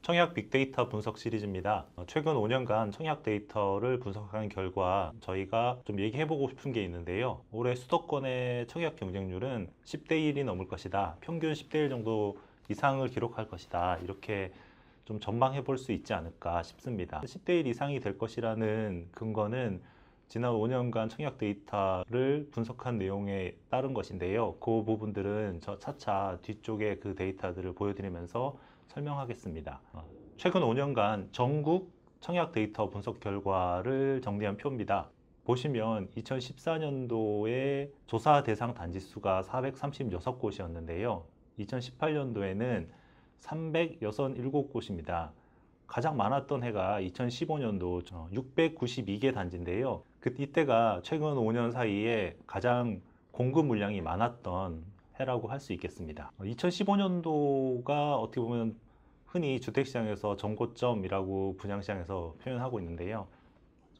청약 빅데이터 분석 시리즈입니다. 최근 5년간 청약 데이터를 분석한 결과 저희가 좀 얘기해보고 싶은 게 있는데요. 올해 수도권의 청약 경쟁률은 10대 1이 넘을 것이다. 평균 10대 1 정도 이상을 기록할 것이다. 이렇게 좀 전망해 볼 수 있지 않을까 싶습니다. 10대 1 이상이 될 것이라는 근거는 지난 5년간 청약 데이터를 분석한 내용에 따른 것인데요. 그 부분들은 저 차차 뒤쪽에 그 데이터들을 보여드리면서 설명하겠습니다. 최근 5년간 전국 청약 데이터 분석 결과를 정리한 표입니다. 보시면 2014년도에 조사 대상 단지 수가 436곳이었는데요. 2018년도에는 367곳입니다. 가장 많았던 해가 2015년도 692개 단지인데요. 이때가 최근 5년 사이에 가장 공급 물량이 많았던 해라고 할 수 있겠습니다. 2015년도가 어떻게 보면 흔히 주택시장에서 정고점이라고 분양시장에서 표현하고 있는데요.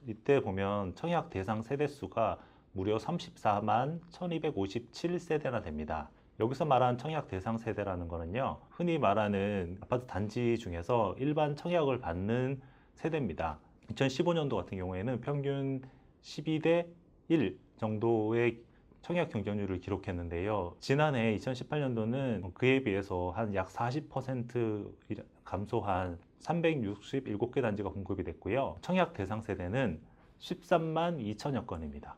이때 보면 청약 대상 세대수가 무려 34만 1257세대나 됩니다. 여기서 말한 청약 대상 세대라는 거는요, 흔히 말하는 아파트 단지 중에서 일반 청약을 받는 세대입니다. 2015년도 같은 경우에는 평균 12대 1 정도의 청약 경쟁률을 기록했는데요. 지난해 2018년도는 그에 비해서 한 약 40% 감소한 367개 단지가 공급이 됐고요. 청약 대상 세대는 13만 2천여 건입니다.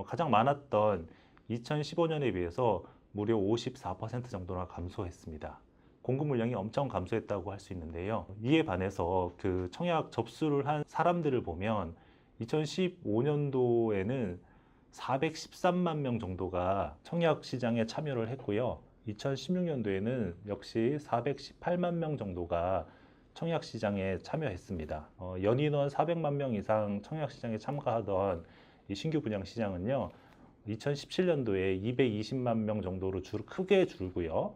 가장 많았던 2015년에 비해서 무려 54% 정도나 감소했습니다. 공급 물량이 엄청 감소했다고 할 수 있는데요. 이에 반해서 그 청약 접수를 한 사람들을 보면 2015년도에는 413만 명 정도가 청약 시장에 참여를 했고요. 2016년도에는 역시 418만 명 정도가 청약 시장에 참여했습니다. 연인원 400만 명 이상 청약 시장에 참가하던 이 신규 분양 시장은요, 2017년도에 220만 명 정도로 크게 줄고요.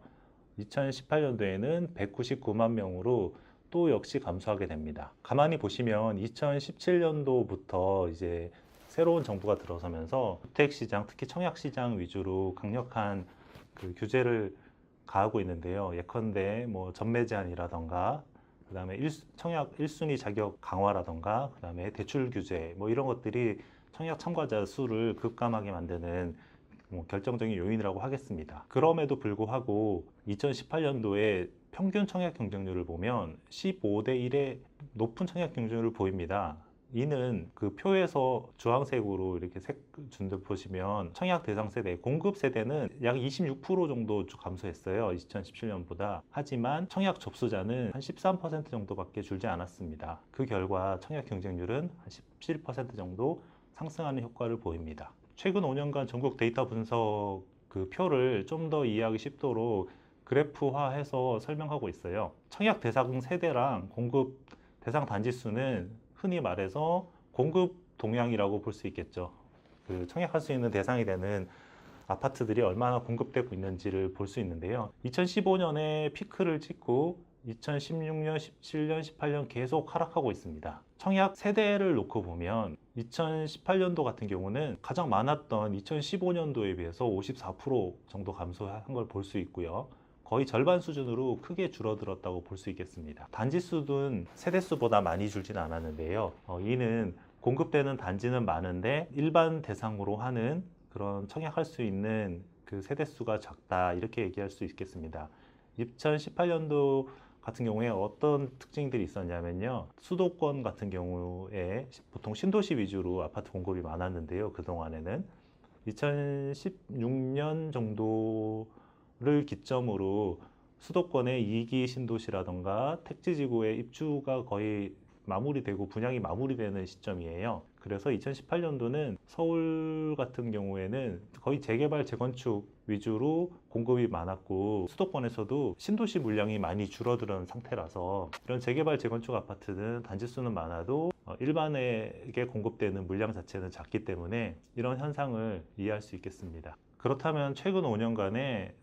2018년도에는 199만 명으로 또 역시 감소하게 됩니다. 가만히 보시면 2017년도부터 이제 새로운 정부가 들어서면서 주택시장, 특히 청약시장 위주로 강력한 그 규제를 가하고 있는데요. 예컨대 뭐 전매 제한이라던가, 그 다음에 청약 1순위 자격 강화라던가, 그 다음에 대출 규제, 뭐 이런 것들이 청약 참가자 수를 급감하게 만드는 결정적인 요인이라고 하겠습니다. 그럼에도 불구하고 2018년도에 평균 청약 경쟁률을 보면 15대 1의 높은 청약 경쟁률을 보입니다. 이는 그 표에서 주황색으로 이렇게 준데 보시면 청약 대상 세대, 공급 세대는 약 26% 정도 감소했어요. 2017년보다. 하지만 청약 접수자는 한 13% 정도밖에 줄지 않았습니다. 그 결과 청약 경쟁률은 한 17% 정도 상승하는 효과를 보입니다. 최근 5년간 전국 데이터 분석 그 표를 좀 더 이해하기 쉽도록 그래프화해서 설명하고 있어요. 청약 대상 세대랑 공급 대상 단지 수는 흔히 말해서 공급 동향이라고 볼 수 있겠죠. 그 청약할 수 있는 대상이 되는 아파트들이 얼마나 공급되고 있는지를 볼 수 있는데요. 2015년에 피크를 찍고 2016년, 17년, 18년 계속 하락하고 있습니다. 청약 세대를 놓고 보면 2018년도 같은 경우는 가장 많았던 2015년도에 비해서 54% 정도 감소한 걸 볼 수 있고요. 거의 절반 수준으로 크게 줄어들었다고 볼 수 있겠습니다. 단지 수는 세대 수보다 많이 줄진 않았는데요. 이는 공급되는 단지는 많은데 일반 대상으로 하는 그런 청약할 수 있는 그 세대 수가 작다, 이렇게 얘기할 수 있겠습니다. 2018년도 같은 경우에 어떤 특징들이 있었냐면요, 수도권 같은 경우에 보통 신도시 위주로 아파트 공급이 많았는데요. 그동안에는 2016년 정도를 기점으로 수도권의 2기 신도시라던가 택지지구의 입주가 거의 마무리되고 분양이 마무리되는 시점이에요. 그래서 2018년도는 서울 같은 경우에는 거의 재개발, 재건축 위주로 공급이 많았고, 수도권에서도 신도시 물량이 많이 줄어드는 상태라서 이런 재개발, 재건축 아파트는 단지 수는 많아도 일반에게 공급되는 물량 자체는 작기 때문에 이런 현상을 이해할 수 있겠습니다. 그렇다면 최근 5년간의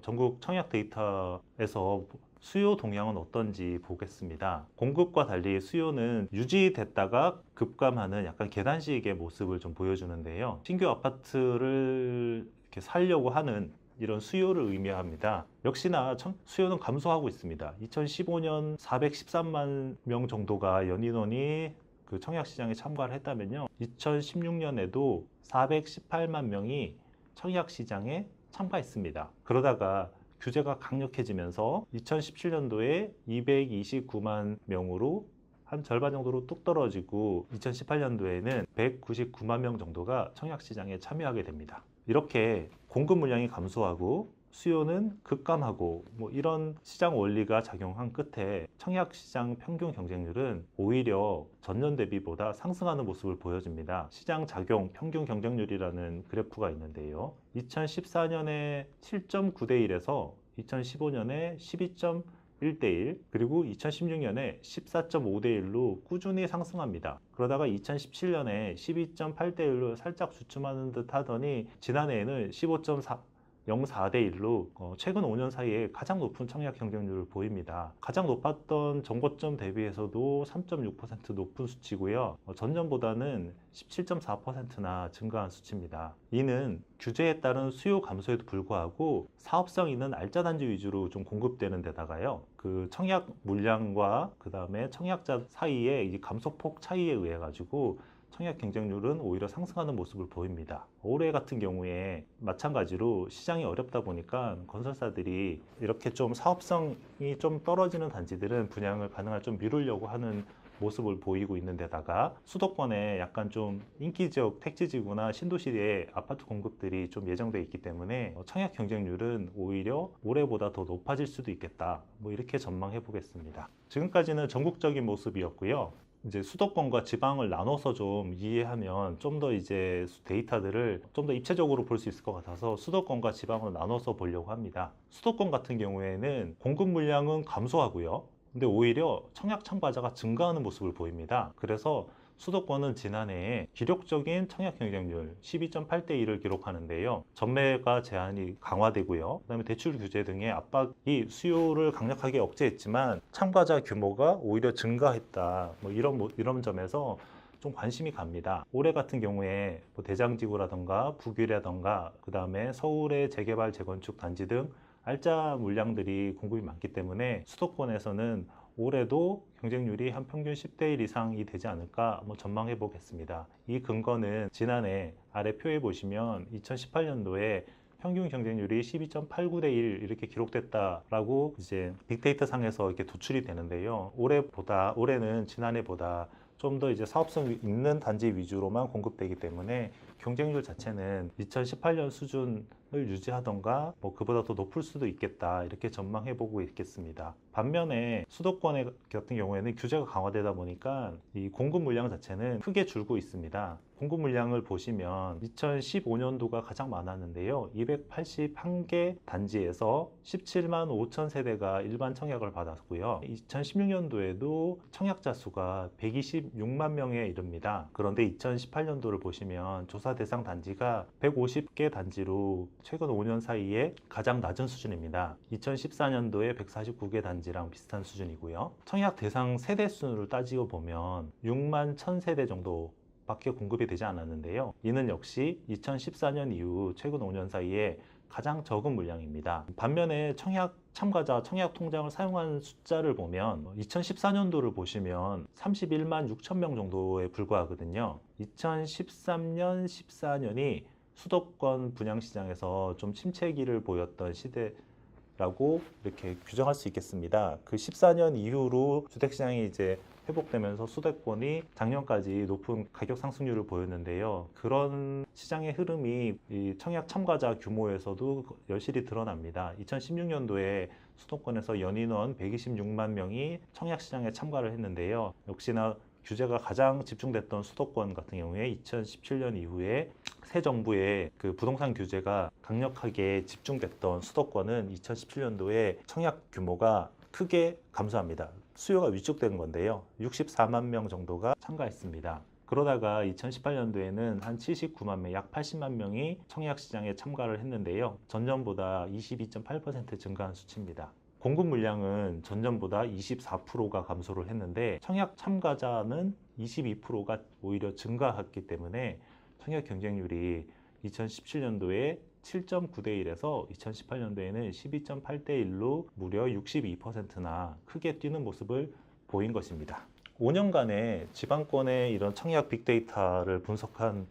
전국 청약 데이터에서 수요 동향은 어떤지 보겠습니다. 공급과 달리 수요는 유지됐다가 급감하는 약간 계단식의 모습을 좀 보여주는데요. 신규 아파트를 이렇게 살려고 하는 이런 수요를 의미합니다. 역시나 수요는 감소하고 있습니다. 2015년 413만 명 정도가 연인원이 그 청약시장에 참가를 했다면요, 2016년에도 418만 명이 청약시장에 참가했습니다. 그러다가 규제가 강력해지면서 2017년도에 229만 명으로 한 절반 정도로 뚝 떨어지고 2018년도에는 199만 명 정도가 청약시장에 참여하게 됩니다. 이렇게 공급 물량이 감소하고 수요는 급감하고 이런 시장 원리가 작용한 끝에 청약시장 평균 경쟁률은 오히려 전년 대비보다 상승하는 모습을 보여줍니다. 시장 작용 평균 경쟁률이라는 그래프가 있는데요, 2014년에 7.9대 1에서 2015년에 12.1대 1, 그리고 2016년에 14.5대 1로 꾸준히 상승합니다. 그러다가 2017년에 12.8대 1로 살짝 주춤하는 듯 하더니 지난해에는 15.04대 1로 최근 5년 사이에 가장 높은 청약 경쟁률을 보입니다. 가장 높았던 정고점 대비해서도 3.6% 높은 수치고요. 전년보다는 17.4%나 증가한 수치입니다. 이는 규제에 따른 수요 감소에도 불구하고 사업성 있는 알짜 단지 위주로 좀 공급되는 데다가요, 그 청약 물량과 그 다음에 청약자 사이의 이 감소폭 차이에 의해 가지고 청약 경쟁률은 오히려 상승하는 모습을 보입니다. 올해 같은 경우에 마찬가지로 시장이 어렵다 보니까 건설사들이 이렇게 좀 사업성이 좀 떨어지는 단지들은 분양을 가능할 좀 미루려고 하는 모습을 보이고 있는 데다가 수도권에 약간 좀 인기 지역 택지지구나 신도시의 아파트 공급들이 좀 예정돼 있기 때문에 청약 경쟁률은 오히려 올해보다 더 높아질 수도 있겠다, 이렇게 전망해 보겠습니다. 지금까지는 전국적인 모습이었고요. 이제 수도권과 지방을 나눠서 좀 이해하면 좀 더 이제 데이터들을 좀 더 입체적으로 볼 수 있을 것 같아서 수도권과 지방으로 나눠서 보려고 합니다. 수도권 같은 경우에는 공급 물량은 감소하고요, 근데 오히려 청약 참가자가 증가하는 모습을 보입니다. 그래서 수도권은 지난해에 기록적인 청약 경쟁률 12.8대 1을 기록하는데요, 전매가 제한이 강화되고요, 그다음에 대출 규제 등의 압박이 수요를 강력하게 억제했지만 참가자 규모가 오히려 증가했다, 이런 점에서 좀 관심이 갑니다. 올해 같은 경우에 대장지구라던가 부귀라던가 그 다음에 서울의 재개발 재건축 단지 등 알짜 물량들이 공급이 많기 때문에 수도권에서는 올해도 경쟁률이 한 평균 10대 1 이상이 되지 않을까 전망해 보겠습니다. 이 근거는 지난해 아래 표에 보시면 2018년도에 평균 경쟁률이 12.89대 1 이렇게 기록됐다라고 이제 빅데이터 상에서 이렇게 도출이 되는데요, 올해는 지난해보다 좀 더 이제 사업성 있는 단지 위주로만 공급되기 때문에 경쟁률 자체는 2018년 수준을 유지하던가 그보다 더 높을 수도 있겠다, 이렇게 전망해 보고 있겠습니다. 반면에 수도권 같은 경우에는 규제가 강화되다 보니까 이 공급 물량 자체는 크게 줄고 있습니다. 공급 물량을 보시면 2015년도가 가장 많았는데요, 281개 단지에서 17만 5천 세대가 일반 청약을 받았고요, 2016년도에도 청약자 수가 126만 명에 이릅니다. 그런데 2018년도를 보시면 조사 대상 단지가 150개 단지로 최근 5년 사이에 가장 낮은 수준입니다. 2014년도에 149개 단지랑 비슷한 수준이고요, 청약 대상 세대 수를 따지고 보면 6만 1000세대 정도 밖에 공급이 되지 않았는데요, 이는 역시 2014년 이후 최근 5년 사이에 가장 적은 물량입니다. 반면에 청약 참가자 청약 통장을 사용한 숫자를 보면 2014년도를 보시면 31만 6천 명 정도에 불과하거든요. 2013년, 14년이 수도권 분양시장에서 좀 침체기를 보였던 시대라고 이렇게 규정할 수 있겠습니다. 그 14년 이후로 주택시장이 이제 회복되면서 수도권이 작년까지 높은 가격 상승률을 보였는데요, 그런 시장의 흐름이 이 청약 참가자 규모에서도 여실히 드러납니다. 2016년도에 수도권에서 연인원 126만 명이 청약 시장에 참가를 했는데요, 역시나 규제가 가장 집중됐던 수도권 같은 경우에 2017년 이후에 새 정부의 그 부동산 규제가 강력하게 집중됐던 수도권은 2017년도에 청약 규모가 크게 감소합니다. 수요가 위축된 건데요, 64만 명 정도가 참가했습니다. 그러다가 2018년도에는 한 79만 명, 약 80만 명이 청약 시장에 참가를 했는데요, 전년보다 22.8% 증가한 수치입니다. 공급 물량은 전년보다 24%가 감소를 했는데 청약 참가자는 22%가 오히려 증가했기 때문에 청약 경쟁률이 2017년도에 7.9대 1에서 2018년도에는 12.8대 1로 무려 62%나 크게 뛰는 모습을 보인 것입니다. 5년간의 지방권의 이런 청약 빅데이터를 분석한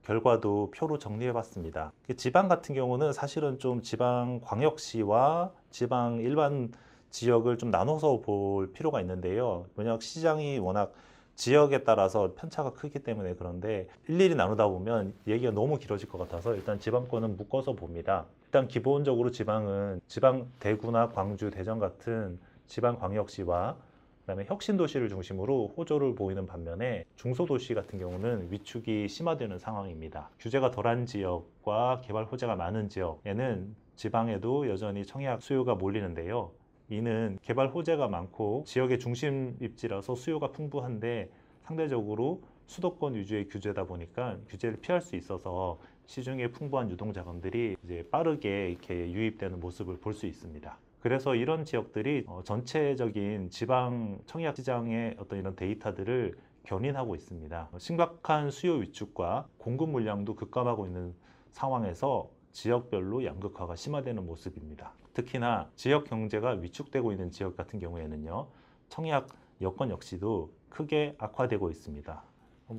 결과도 표로 정리해 봤습니다. 지방 같은 경우는 사실은 좀 지방 광역시와 지방 일반 지역을 좀 나눠서 볼 필요가 있는데요. 왜냐하면 시장이 워낙 지역에 따라서 편차가 크기 때문에 그런데 일일이 나누다 보면 얘기가 너무 길어질 것 같아서 일단 지방권은 묶어서 봅니다. 일단 기본적으로 지방은 지방 대구나 광주, 대전 같은 지방 광역시와 그다음에 혁신도시를 중심으로 호조를 보이는 반면에 중소도시 같은 경우는 위축이 심화되는 상황입니다. 규제가 덜한 지역과 개발 호재가 많은 지역에는 지방에도 여전히 청약 수요가 몰리는데요. 이는 개발 호재가 많고 지역의 중심 입지라서 수요가 풍부한데 상대적으로 수도권 위주의 규제다 보니까 규제를 피할 수 있어서 시중에 풍부한 유동 자금들이 이제 빠르게 이렇게 유입되는 모습을 볼 수 있습니다. 그래서 이런 지역들이 전체적인 지방 청약 시장의 어떤 이런 데이터들을 견인하고 있습니다. 심각한 수요 위축과 공급 물량도 급감하고 있는 상황에서 지역별로 양극화가 심화되는 모습입니다. 특히나 지역 경제가 위축되고 있는 지역 같은 경우에는요, 청약 여건 역시도 크게 악화되고 있습니다.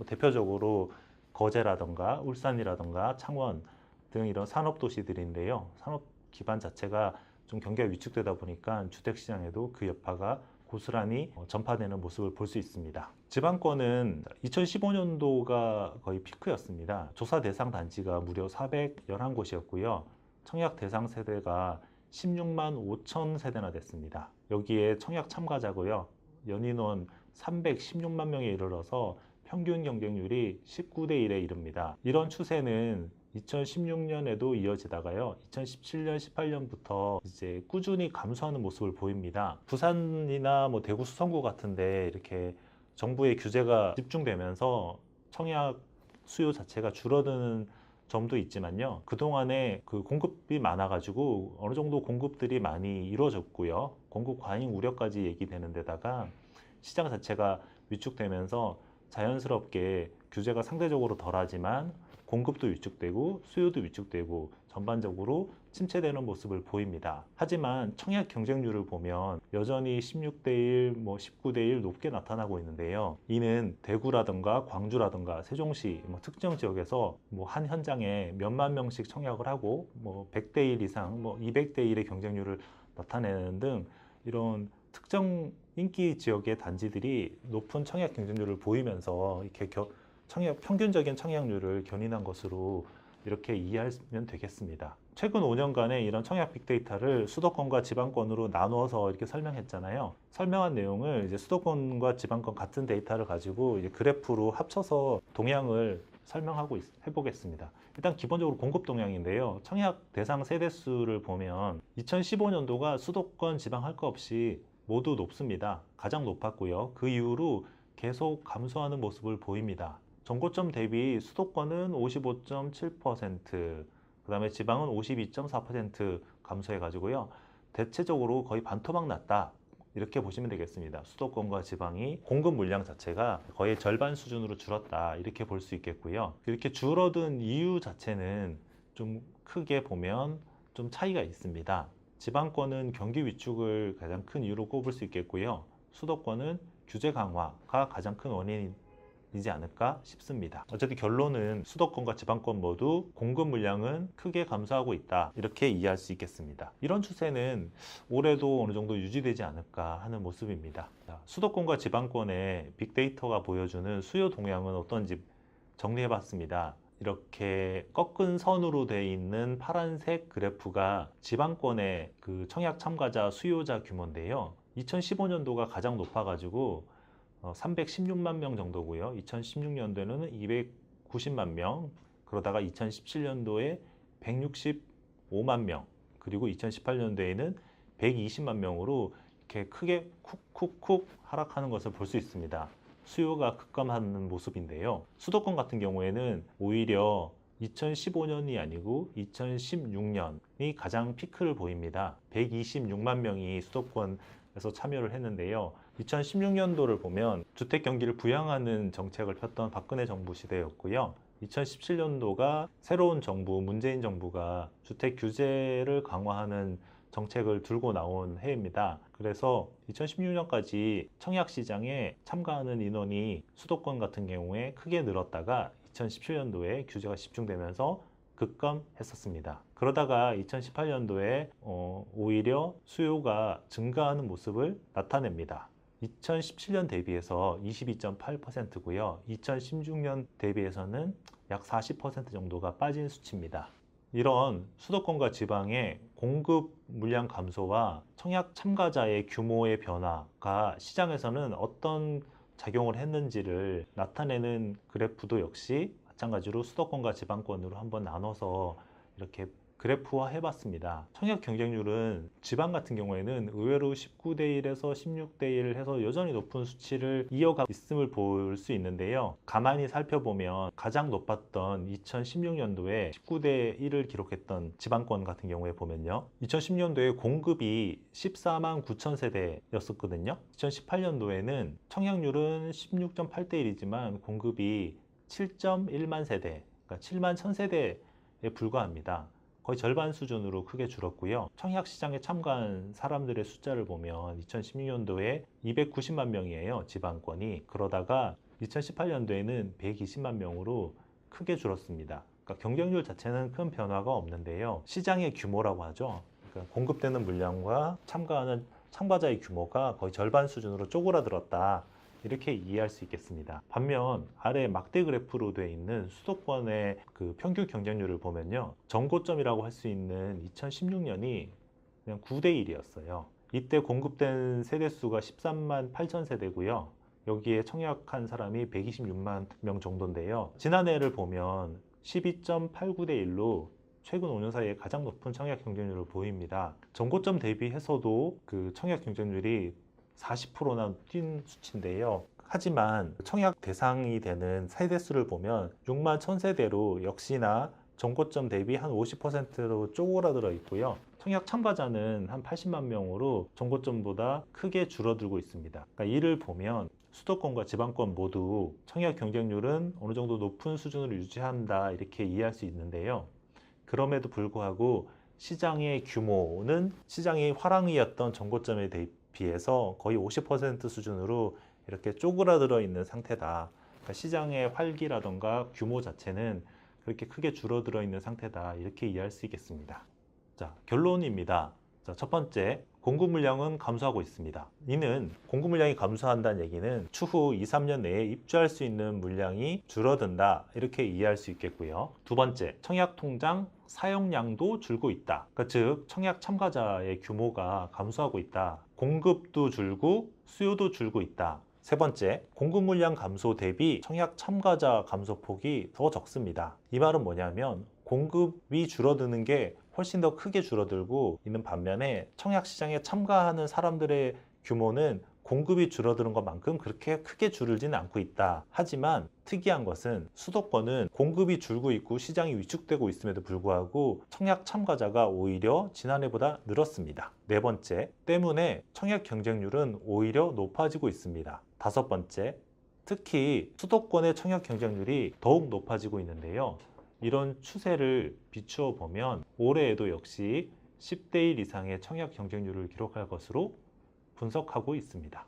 대표적으로 거제라든가 울산이라든가 창원 등 이런 산업도시들인데요. 산업 기반 자체가 좀 경기가 위축되다 보니까 주택시장에도 그 여파가 고스란히 전파되는 모습을 볼 수 있습니다. 지방권은 2015년도가 거의 피크였습니다. 조사 대상 단지가 무려 411곳이었고요. 청약 대상 세대가 16만 5천 세대나 됐습니다. 여기에 청약 참가자고요. 연인원 316만 명에 이르러서 평균 경쟁률이 19대 1에 이릅니다. 이런 추세는 2016년에도 이어지다가요. 2017년, 18년부터 이제 꾸준히 감소하는 모습을 보입니다. 부산이나 대구 수성구 같은데 이렇게 정부의 규제가 집중되면서 청약 수요 자체가 줄어드는 점도 있지만요. 그동안에 그 공급이 많아가지고 어느 정도 공급들이 많이 이루어졌고요. 공급 과잉 우려까지 얘기되는 데다가 시장 자체가 위축되면서 자연스럽게 규제가 상대적으로 덜하지만 공급도 위축되고 수요도 위축되고 전반적으로 침체되는 모습을 보입니다. 하지만 청약 경쟁률을 보면 여전히 16대 1, 19대 1 높게 나타나고 있는데요. 이는 대구라든가 광주라든가 세종시 특정 지역에서 한 현장에 몇만 명씩 청약을 하고 100대 1 이상, 200대 1의 경쟁률을 나타내는 등 이런 특정 인기 지역의 단지들이 높은 청약 경쟁률을 보이면서 이렇게 평균적인 청약률을 견인한 것으로 이렇게 이해하면 되겠습니다. 최근 5년간의 이런 청약 빅데이터를 수도권과 지방권으로 나누어서 이렇게 설명했잖아요. 설명한 내용을 이제 수도권과 지방권 같은 데이터를 가지고 이제 그래프로 합쳐서 동향을 설명하고 해보겠습니다. 일단 기본적으로 공급 동향인데요. 청약 대상 세대수를 보면 2015년도가 수도권, 지방 할 거 없이 모두 높습니다. 가장 높았고요. 그 이후로 계속 감소하는 모습을 보입니다. 전고점 대비 수도권은 55.7%, 그 다음에 지방은 52.4% 감소해가지고요. 대체적으로 거의 반토막 났다. 이렇게 보시면 되겠습니다. 수도권과 지방이 공급 물량 자체가 거의 절반 수준으로 줄었다. 이렇게 볼 수 있겠고요. 이렇게 줄어든 이유 자체는 좀 크게 보면 좀 차이가 있습니다. 지방권은 경기 위축을 가장 큰 이유로 꼽을 수 있겠고요. 수도권은 규제 강화가 가장 큰 원인이지 않을까 싶습니다. 어쨌든 결론은 수도권과 지방권 모두 공급 물량은 크게 감소하고 있다. 이렇게 이해할 수 있겠습니다. 이런 추세는 올해도 어느 정도 유지되지 않을까 하는 모습입니다. 수도권과 지방권의 빅데이터가 보여주는 수요 동향은 어떤지 정리해 봤습니다. 이렇게 꺾은 선으로 되어 있는 파란색 그래프가 지방권의 그 청약 참가자 수요자 규모인데요. 2015년도가 가장 높아가지고 316만 명 정도고요. 2016년도에는 290만 명, 그러다가 2017년도에 165만 명, 그리고 2018년도에는 120만 명으로 이렇게 크게 쿡쿡쿡 하락하는 것을 볼 수 있습니다. 수요가 급감하는 모습인데요. 수도권 같은 경우에는 오히려 2015년이 아니고 2016년이 가장 피크를 보입니다. 126만 명이 수도권에서 참여를 했는데요. 2016년도를 보면 주택 경기를 부양하는 정책을 폈던 박근혜 정부 시대였고요. 2017년도가 새로운 정부, 문재인 정부가 주택 규제를 강화하는 정책을 들고 나온 해입니다. 그래서 2016년까지 청약시장에 참가하는 인원이 수도권 같은 경우에 크게 늘었다가 2017년도에 규제가 집중되면서 급감했었습니다. 그러다가 2018년도에 오히려 수요가 증가하는 모습을 나타냅니다. 2017년 대비해서 22.8%고요. 2016년 대비해서는 약 40% 정도가 빠진 수치입니다. 이런 수도권과 지방의 공급 물량 감소와 청약 참가자의 규모의 변화가 시장에서는 어떤 작용을 했는지를 나타내는 그래프도 역시 마찬가지로 수도권과 지방권으로 한번 나눠서 이렇게 그래프화 해봤습니다. 청약 경쟁률은 지방 같은 경우에는 의외로 19대 1에서 16대 1 해서 여전히 높은 수치를 이어가고 있음을 볼 수 있는데요. 가만히 살펴보면 가장 높았던 2016년도에 19대 1을 기록했던 지방권 같은 경우에 보면요. 2010년도에 공급이 14만 9천 세대였었거든요. 2018년도에는 청약률은 16.8대 1이지만 공급이 7.1만 세대, 그러니까 7만 1000세대에 불과합니다. 거의 절반 수준으로 크게 줄었고요. 청약 시장에 참가한 사람들의 숫자를 보면 2016년도에 290만 명이에요. 지방권이. 그러다가 2018년도에는 120만 명으로 크게 줄었습니다. 그러니까 경쟁률 자체는 큰 변화가 없는데요. 시장의 규모라고 하죠. 그러니까 공급되는 물량과 참가하는 참가자의 규모가 거의 절반 수준으로 쪼그라들었다. 이렇게 이해할 수 있겠습니다. 반면 아래 막대 그래프로 되어 있는 수도권의 그 평균 경쟁률을 보면요. 전고점이라고 할 수 있는 2016년이 그냥 9대 1이었어요. 이때 공급된 세대수가 13만 8천 세대고요. 여기에 청약한 사람이 126만 명 정도인데요. 지난해를 보면 12.89대 1로 최근 5년 사이에 가장 높은 청약 경쟁률을 보입니다. 전고점 대비해서도 그 청약 경쟁률이 40%나 뛴 수치인데요. 하지만 청약 대상이 되는 세대수를 보면 6만 1000세대로 역시나 전고점 대비 한 50%로 쪼그라들어 있고요. 청약 참가자는 한 80만 명으로 전고점보다 크게 줄어들고 있습니다. 그러니까 이를 보면 수도권과 지방권 모두 청약 경쟁률은 어느 정도 높은 수준으로 유지한다 이렇게 이해할 수 있는데요. 그럼에도 불구하고 시장의 규모는 시장이 화랑이었던 전고점에 비해서 거의 50% 수준으로 이렇게 쪼그라들어 있는 상태다. 그러니까 시장의 활기라던가 규모 자체는 그렇게 크게 줄어들어 있는 상태다. 이렇게 이해할 수 있겠습니다. 자, 결론입니다. 자, 첫 번째, 공급 물량은 감소하고 있습니다. 이는 공급 물량이 감소한다는 얘기는 추후 2, 3년 내에 입주할 수 있는 물량이 줄어든다. 이렇게 이해할 수 있겠고요. 두 번째, 청약 통장 사용량도 줄고 있다. 그러니까 즉 청약 참가자의 규모가 감소하고 있다. 공급도 줄고 수요도 줄고 있다. 세 번째, 공급 물량 감소 대비 청약 참가자 감소폭이 더 적습니다. 이 말은 뭐냐면 공급이 줄어드는 게 훨씬 더 크게 줄어들고 있는 반면에 청약 시장에 참가하는 사람들의 규모는 공급이 줄어드는 것만큼 그렇게 크게 줄지는 않고 있다. 하지만 특이한 것은 수도권은 공급이 줄고 있고 시장이 위축되고 있음에도 불구하고 청약 참가자가 오히려 지난해보다 늘었습니다. 네 번째, 때문에 청약 경쟁률은 오히려 높아지고 있습니다. 다섯 번째, 특히 수도권의 청약 경쟁률이 더욱 높아지고 있는데요. 이런 추세를 비추어 보면 올해에도 역시 10대 1 이상의 청약 경쟁률을 기록할 것으로 분석하고 있습니다.